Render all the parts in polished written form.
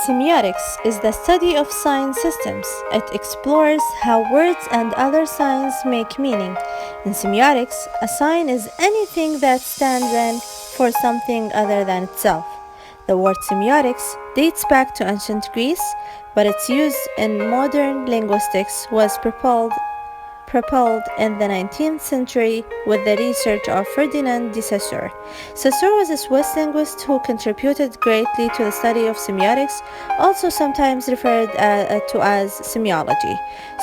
Semiotics is the study of sign systems. It explores how words and other signs make meaning. In semiotics, a sign is anything that stands in for something other than itself. The word semiotics dates back to ancient Greece, but its use in modern linguistics was propelled in the 19th century with the research of Ferdinand de Saussure. Saussure was a Swiss linguist who contributed greatly to the study of semiotics, also sometimes referred to as semiology.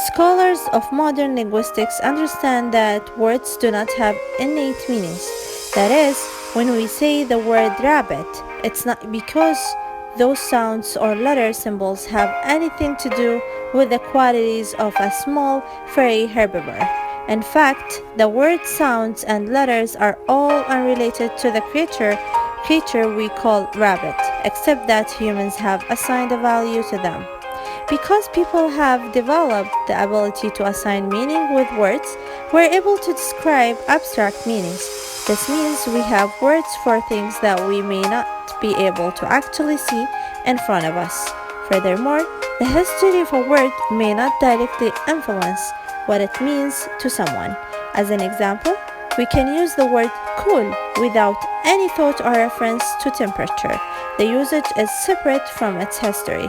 Scholars of modern linguistics understand that words do not have innate meanings. That is, when we say the word rabbit, it's not because those sounds or letter symbols have anything to do with the qualities of a small furry herbivore. In fact, the word sounds and letters are all unrelated to the creature we call rabbit, except that humans have assigned a value to them. Because people have developed the ability to assign meaning with words, we're able to describe abstract meanings. This means we have words for things that we may not be able to actually see in front of us. Furthermore, the history of a word may not directly influence what it means to someone. As an example, we can use the word cool without any thought or reference to temperature. The usage is separate from its history.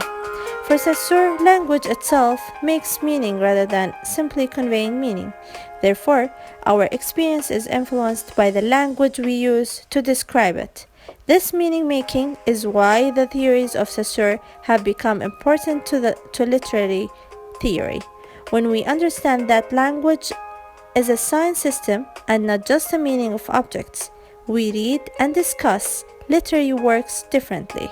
For Saussure, language itself makes meaning rather than simply conveying meaning. Therefore, our experience is influenced by the language we use to describe it. This meaning-making is why the theories of Saussure have become important to literary theory. When we understand that language is a sign system and not just a meaning of objects, we read and discuss literary works differently.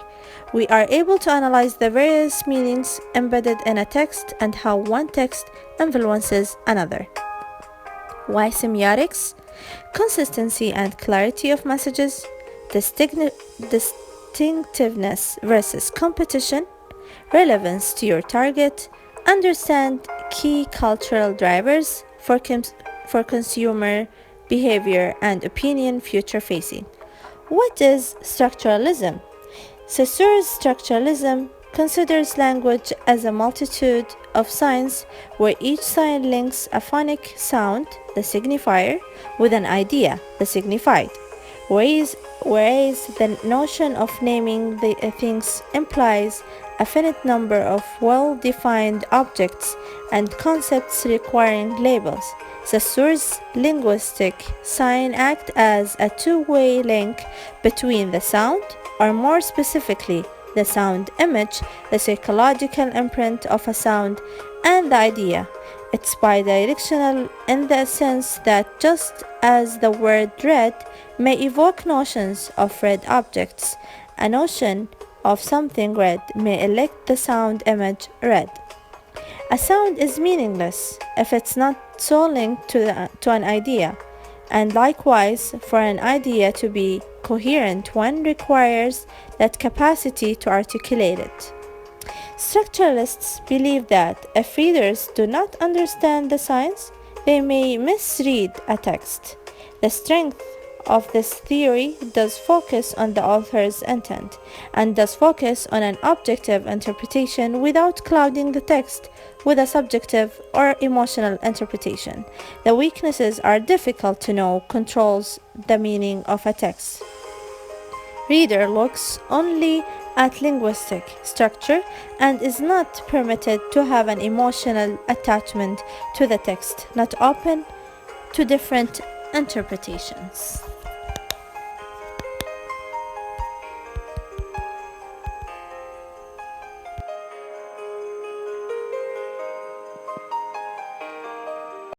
We are able to analyze the various meanings embedded in a text and how one text influences another. Why semiotics? Consistency and clarity of messages, distinctiveness versus competition, relevance to your target, understand key cultural drivers for consumer behavior and opinion future facing. What is structuralism? Saussure's structuralism considers language as a multitude of signs where each sign links a phonic sound, the signifier, with an idea, the signified. Whereas the notion of naming the things implies a finite number of well-defined objects and concepts requiring labels. Saussure's linguistic sign act as a two-way link between the sound, or more specifically, the sound image, the psychological imprint of a sound, and the idea. It's bidirectional in the sense that just as the word red may evoke notions of red objects, a notion of something red may elect the sound image red. A sound is meaningless if it's not so linked to an idea, and likewise, for an idea to be coherent, one requires that capacity to articulate it. Structuralists believe that if readers do not understand the signs, they may misread a text. The strength of this theory does focus on the author's intent and does focus on an objective interpretation without clouding the text with a subjective or emotional interpretation. The weaknesses are difficult to know controls the meaning of a text. Reader looks only at linguistic structure and is not permitted to have an emotional attachment to the text, not open to different interpretations.